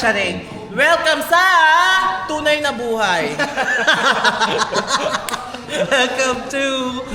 Charing. Welcome sa Tunay na Buhay. Welcome to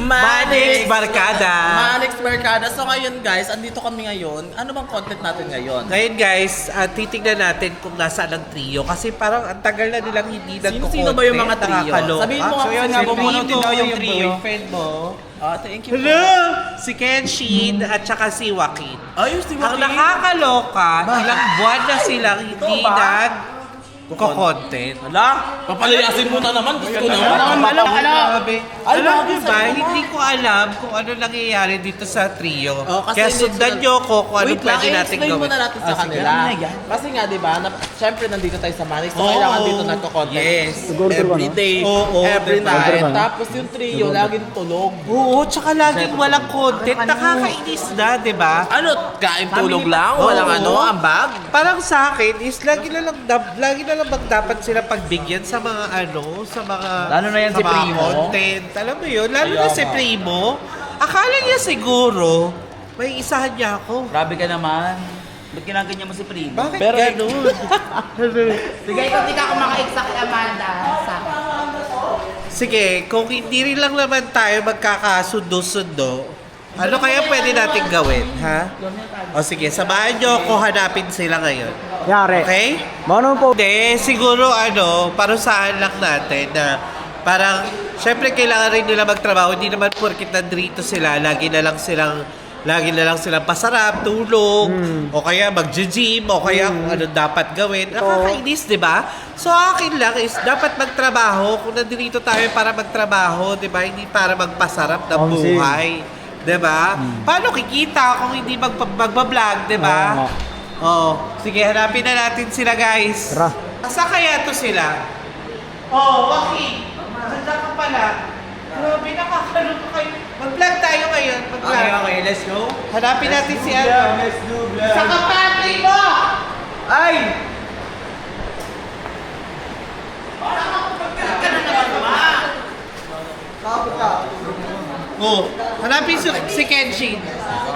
Manix Barkada. Manix Barkada. So ngayon guys, andito kami ngayon. Ano bang content natin ngayon? Ngayon guys, titignan natin kung nasaan ang trio. Kasi parang ang tagal na nilang hindi nagko-content. Sino ba yung mga trio? Nakakaloka. Sabihin mo nga So yun kung nga, sino bumunutin yung daw yung trio. boyfriend mo. Thank you Hello! po. Si Kenshin at saka si Joaquin. Ayun, si Ang Joaquin. nakakaloka, ilang buwan na silang hindi nag-content. Hala, papalayasin mo na naman. Gusto ko naman. Alam mo ba, hindi ko alam kung ano nangyayari dito sa trio. Kaya sundan nyo ko kung ano pwede natin explain gawin. muna natin sa kanila. Kasi nga, di ba, syempre nandito tayo sa Manix. So, Oo. kailangan dito nagko-content. Yes. Every day, Oo, every diba? night. Tapos yung trio, laging tulog. Oo, tsaka laging walang content. Nakakainis na, di ba? Ano, kain tulog lang? Walang Oo. ambag? Parang sa akin is lagi na lang dapat sila pagbigyan sa mga sa mga Lalo na yan sa si mga Primo. content. Alam mo yun, lalo na Kaya si nga. Primo. Akala niya siguro may isahan niya ako. Grabe ka naman. Ba't kinaganyan mo si Primo? Bakit Pero- ganun? Sige, ikaw di ka ako maka-exact kay Amanda. Sige, kung hindi rin lang naman tayo magkakasundo-sundo, ano kaya pwede natin gawin, ha? O sige, samahan nyo ako hanapin sila ngayon. Yari. Okay? Mano po? Hindi, siguro parusahan lang natin na parang, syempre kailangan rin nila magtrabaho. Hindi naman porkit nandito sila, lagi na lang silang pasarap, tulog, o kaya mag-gym, o kaya kung ano dapat gawin. Nakakainis, di ba? So akin lang is, dapat magtrabaho. Kung nandito tayo para magtrabaho, di ba? Hindi para magpasarap ng Omsing. buhay. Di ba? Paano kikita kung hindi magbablog, di ba? Oh, sige, hanapin na natin sila, guys. Tara. Asa kaya to sila? Oh, Joaquin. Handa ka pala. Grabe, nakakalungkot kayo. Mag-vlog tayo ngayon. Mag-vlog. Okay, let's go. Hanapin natin si ano. Let's do vlog. Sa kapatri mo! Ay! Oh, hanapin si Kenshin.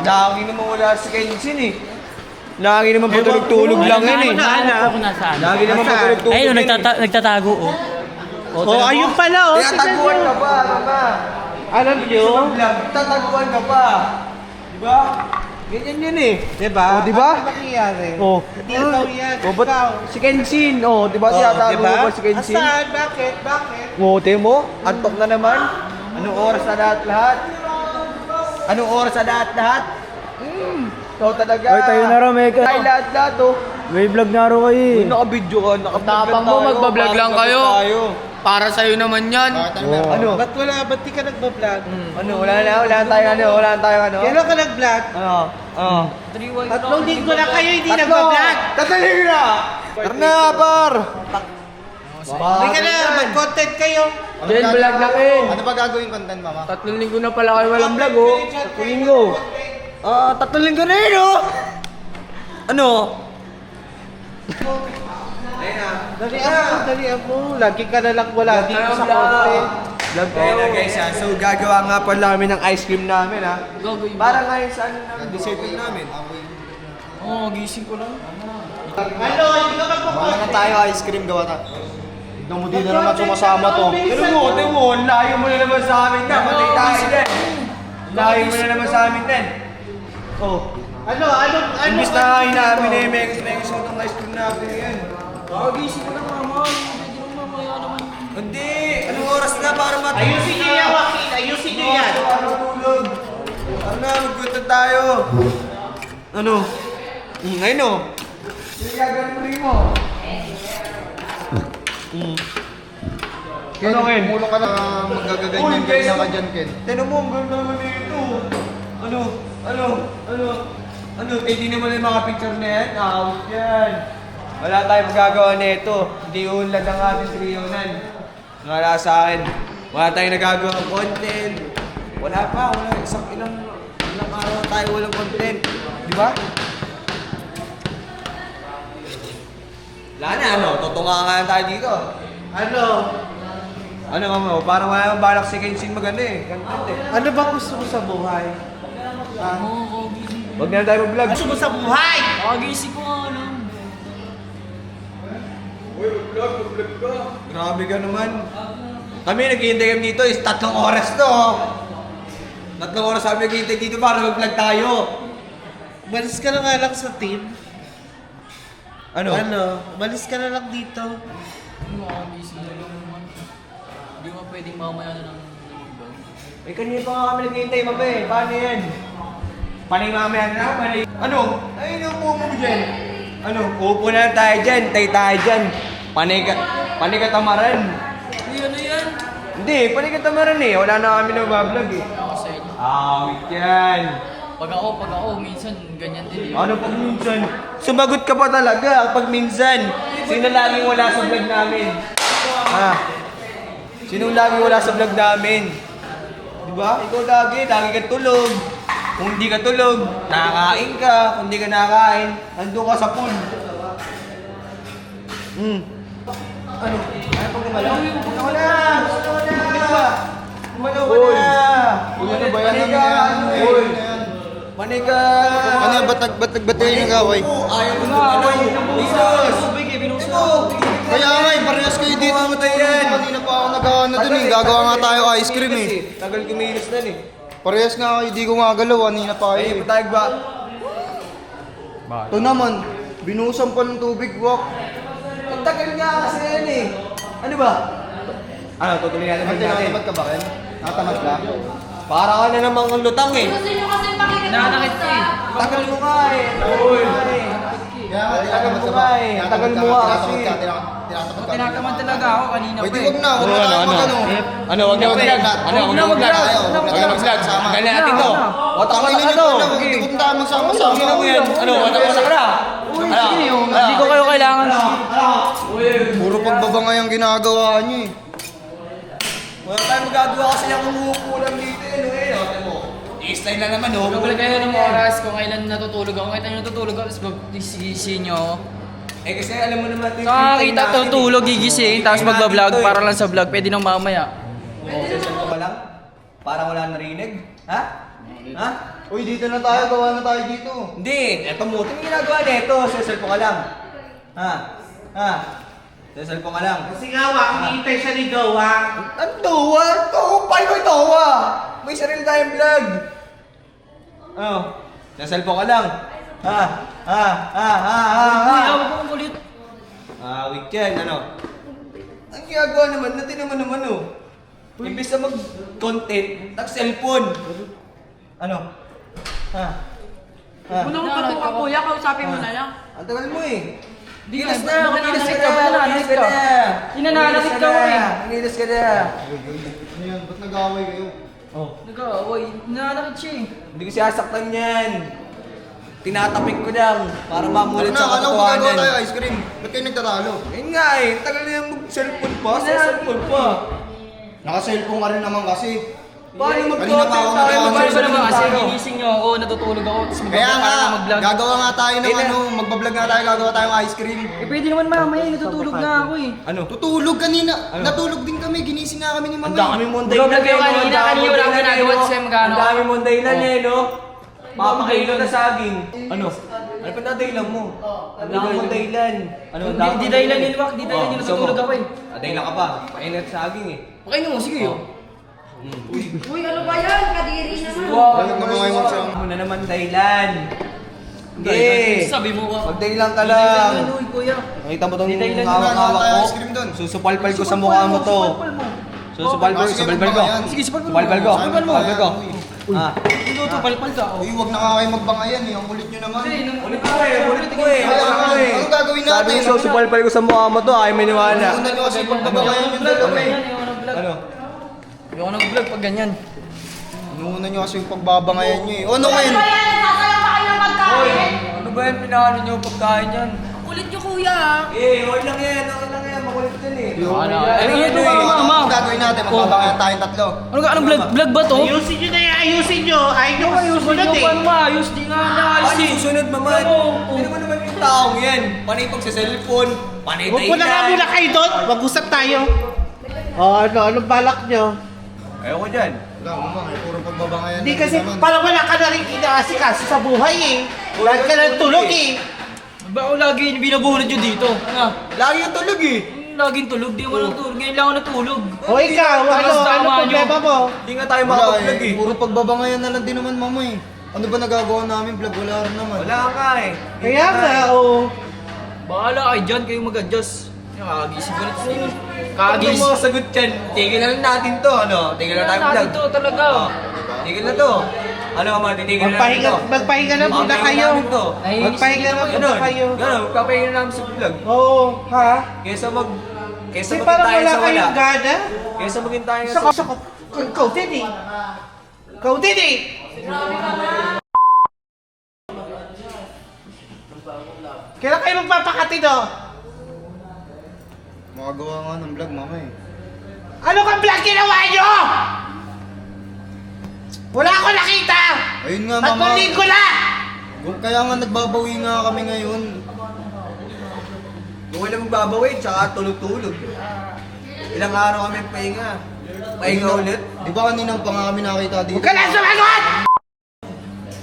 Lagi naman wala si Kenshin eh. Lagi naman patulog-tulog lang yan eh. Ako nasaan? Lagi naman Nasaan? patulog-tulog Ayun, yan eh. nagtatago oh. Oh, ayun pala, oh. Tataguan ka pa, mama. Alam nyo? Tataguan ka pa. Diba? Ganyan yan eh. Diba? Oh, diba? Ano nangyayari? Oh. Hindi ikaw yan. Oh, ba't si Kenshin? Oh, diba sinatago mo ba si Kenshin? Asaan? Bakit? Bakit? Ngote mo? Antok na naman? Anong oras na lahat-lahat? Anong oras na lahat-lahat? Ikaw talaga. Ay, tayo na raw, Mega. Tayo lahat-lahat oh. May vlog na raw kayo eh. Naka-video ka, naka-vlog Tapang mo, tayo, magbablog lang parang kayo. tayo. Para sa'yo naman yan. Ano? Ba't di ka nagbablog? Ano? Wala na tayong ano? Kailan ka nag-vlog? Ano? 3 linggo na kayo hindi nagbablog. Tatalig na! Tara na, par! Hindi ka na, mag-content kayo. Jen, vlog na kin. Ano ba gagawin content, mama? 3 linggo na pala kayo walang vlog, oh. 3 linggo. 3 linggo na yun, oh! Ano? Dali mo. Lagi ka na lang wala dito sa content. Vlog tayo na guys ha. So gagawa nga pala namin ng ice cream namin ha. Para ngayon sa ano namin, dessert namin. Oo, gising ko lang. Ano, hindi ka magpapalit. Ano tayo ice cream gawa ta? Tignan mo din na naman sumasama to. Pero mo, layo mo na naman sa amin ka. Matay tayo din. Layo mo na naman sa amin din. Oh. Ano? Imbis na kain namin eh, may suot ang ice cream namin ngayon. Gising ko lang, mama. Pwede mo mamaya naman. Hindi! Anong oras na para matulog? Ayusin niyo yan, Joaquin. Ayusin niyo yan. Matulog. Ano na, magpunta tayo. Ano? Ngayon o. Sige, gagawin mo rin mo. Ken, Ken? Mulo ka na magagaganyan ka dyan, Ken. Tinan mo, ang ganda naman nito. Ano? Hindi naman yung mga picture na yan. Out yan. Wala tayong magagawa nito. Hindi unlad ang ating trionan. Wala sa akin. Wala tayong nagagawa ng content. Wala ilang araw na tayo walang content. Di ba? Wala na, ano? Tutunga nga tayo dito. Ano? Ano, mama? Parang wala nang balak si Kenshin maganda eh. Content eh. Ano ba gusto mo sa buhay? Huwag na tayo mag-vlog. Gusto mo sa buhay? Gising ko nga lang. Uy, mag-vlog ka. Grabe ka naman. Kami naghihintay kami dito is 3 oras to. 3 oras kami naghihintay dito para mag-vlog tayo. Umalis ka na nga lang sa team. Ano? Umalis ka na lang dito. Hindi mo pwedeng mamaya na ng Eh, kanina pa nga kami naghihintay, mabe. Paano yan? Panay mamaya na? Panay... Ano? Ay, upo mo dyan. Ano? Upo na lang tayo dyan. Tayo dyan. Panay ka tamaran. ano yan? Hindi, panay ka tamaran eh. Wala na kami nagbablog eh. Ako sa inyo. Awit yan. Pag ako, minsan ganyan din. Ano pag minsan? Sumagot ka pa talaga pag minsan. Sino laging wala sa vlog namin? Ha? Sino laging wala sa vlog namin? Diba? Ikaw lagi ka tulog. Kung hindi ka tulog, nakakain ka. Kung hindi ka nakakain, nandun ka sa pool. Ano? Ano pag gumalaw? Wala! Gumalaw ka na! Ano ba yan? Panay ka! Uy. Panay ka! Ano yan? Ba't kayo yung away? Ayaw mo away! Linus! Kaya nga, parehas kayo dito. Mamatay yan! Kanina pa ako nag-ano dun eh. Gagawa nga tayo ice cream eh. Tagal kumilos na eh. Parehas nga kayo, di ko nga galaw. Kanina pa kayo Ay, eh. patayag ba? Ito naman, binuhusan pa ng tubig, wak. Ang tagal nga kasi yan eh. Ano ba? Ano, tutuloy natin Ate, natin. nakatamad ka ba, Ken? Nakatamad ka? Para ka na namang ang lutang eh. Gusto nyo kasi makikita Nanakit ka eh. Tagal mo nga eh. Uy! Kaya nga, Tagal mo nga eh. Tagal mo nga kasi. Tinatamad ka. Tinatamad talaga ako kanina Pwede pa wag na, wag na tayo mag-ano. Ano, wag na mag-vlog. Ano, wag na mag-vlog. Wag na mag-vlog. Galing natin to. Watak Tangin watak na ka to. wag na tayo magsama-sama. Sino mo yan? Ano, watak watak ka na? Hindi ko kayo kailangan. Puro pagbabangay ang ginagawa niyo eh. Wala tayong magagawa kasi yung umuupo lang dito eh. Ano eh, ano mo? I-slide na naman oh. Kapag kayo ng oras kung kailan natutulog ako. Kahit natutulog ako, tapos gigising nyo. Eh kasi alam mo naman ito Saka kita tutulog, gigising, tapos magbablog para lang sa vlog. Pwede nang mamaya. Session ko ba lang? Parang wala narinig? Ha? Ha? Uy, dito na tayo, gawa na tayo dito. Hindi, eto mo. Ito yung ginagawa nito. Seselfo ka lang. Ha? Ha? Seselfo ka lang. Kasi nga, hinihintay siya ni Gawa. Ang tawa? Paano ko tawa? May sarili tayong vlog. Ano? Seselfo ka lang. Ha? Ha? Ha? Ha? Ha? Ha? Tawag ko ang kulit. Awit yan, ano? Ang ginagawa naman, natin naman oh. Imbis na mag-content, nag-cellphone. Ano? Ha? Ha? Unang patuka kuya, kausapin mo na lang. Ang tagal mo eh. Gilas Baka na, magilas ka nananakit na, ka, magilas ka na. Hinananakit ka eh. Magilas ka na. Ano yan? Ba't nag-away kayo? Oh. Nag-aaway. Hinanakit siya eh. Hindi ko sasaktan yan. Tinatapik ko lang para mamulit sa Ano, magagawa tayo katotohanan. ice cream? Ba't kayo nagtatalo? Yun nga eh, tagal na yung mag-cellphone pa, sa cellphone pa. Naka-cellphone ka rin naman kasi. Paano Kanina pa ako mag-content tayo? nag-ano. Paano ba naman kasi Paano? ginising nyo ako, natutulog ako, tapos Kaya nga, para na mag-vlog. gagawa nga tayo ng Eh, na- ano, magbablog nga tayo, gagawa tayong ice cream. Eh pwede naman mamaya, natutulog na ako eh. Ano? Tutulog kanina. Natulog din kami, ginising nga kami ni Ang Mama. dami mong Vlog dahilan kayo kanina, kanina wala akong ginagawa, tapos kayo mag-ano. Ang dami mong dahilan eh, no? Papakailo na saging. Ano? Ano pa na dahilan mo? Ang dami mong dahilan. Ano? Di dahilan yun, Wak. Di dahilan yun, natutulog ako eh. Dahilan ka pa. Painat saging eh. Okay mo, sige yun. Uy, ano ba yan? Kadiri naman. Bakit naman ngayon mo siya? Ano na naman dahilan? Sige. Sabi mo ka. Magdahilan ka lang. Ano, kuya? Nakita mo itong Di dahilan hawak-hawak tayo ko? ice cream dun. Susupalpal ko sa mukha mo to. Susupalpal ko, sabal ko. Sige, supalpal mo. Supalpal ko. Supalpal mo. Supalpal ko. Ah. Tutupalpal ka. Uy, wag na nga kayo magbangayan eh. Ang kulit nyo naman. Ulit ko eh, ulit ko eh. Kaya nga, Ulit ko eh. anong gagawin Sabi natin? ko, supalpal ko sa mukha mo to, ayaw maniwala. Una nyo kasi pagbabangayan yung dalawa eh. Ano? Ayoko nag-vlog pag ganyan. Inuuna nyo kasi yung pagbabangayan nyo eh. O ano ngayon? Ano ba yan? Sasayang pa kayo ng pagkain? Ano ba yung pinaano nyo pagkain yan? Kulit nyo kuya. Eh, okay lang yan, okay lang yan. Makulit yan eh. Ano? Ano Ano yun ba eh? mama? Ang gagawin natin, magbabangayan tayong tatlo. Ano ka? Anong vlog ba to? Ayusin nyo na yan, ayusin nyo. Ayaw nyo kasi sumunod eh. Paano maayos? Di nga naayos Paano eh. susunod maman? Hindi naman naman yung taong yan. Panay pag sa cellphone, panay Huwag po na nga muna kayo doon. Mag-usap tayo. Anong balak nyo? Ayoko dyan. Wala, mamang eh. Puro pagbabangayan. Hindi lang kasi naman. parang wala ka na rin inaasikaso sa buhay eh. Wala ka na tulog eh. Ba ako lagi binabunod nyo dito? Lagi yung tulog eh. Laging tulog, di mo lang tulog. Ngayon lang ako natulog. O ikaw, ano problema mo? Hindi nga tayo Wala makapag-vlog eh. eh. Puro pagbabangayan na lang din naman mama eh. Ano ba nagagawa namin vlog? Wala rin naman. Wala nga eh. Kaya nga, oo. Bahala kayo dyan, kayo mag-adjust. Kakagising ko na ito. Ano Kakagising. mga sagot dyan? Tigil na lang natin to, ano? Tigil na tayo vlog. Ito talaga. Tigil na to. Ano ka matitigil na natin to? Magpahinga na muna kayo. Magpahinga na muna Ganun, kayo. ganun, magpapahinga na namin sa vlog. Oo, ha? Kesa Kasi maging parang tayo wala sa wala. kayong gana. Kesa maging tayo Sa sa... ikaw din eh. Ikaw din eh. Kailan kayo magpapakatid oh? Makagawa nga ng vlog mama eh. Ano kang vlog ginawa nyo? Wala ko nakita! Ayun nga At mama. muling ko na! Kaya nga nagbabawi nga kami ngayon. Kung wala magbabawi, tsaka tulog-tulog. Ilang araw kami pahinga. Pahinga ulit. Di ba kaninang pa nga kami nakita dito? Huwag ka lang sumagot!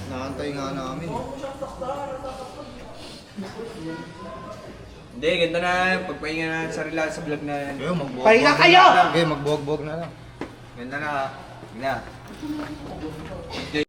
Nakantay nga namin eh. Hindi, ganito na. Pagpahinga na sarili natin sa vlog na yan. Kayo, magbuwag-buwag Pahinga na kayo! lang. Okay, magbuwag-buwag na lang. Ganda na. Ganda.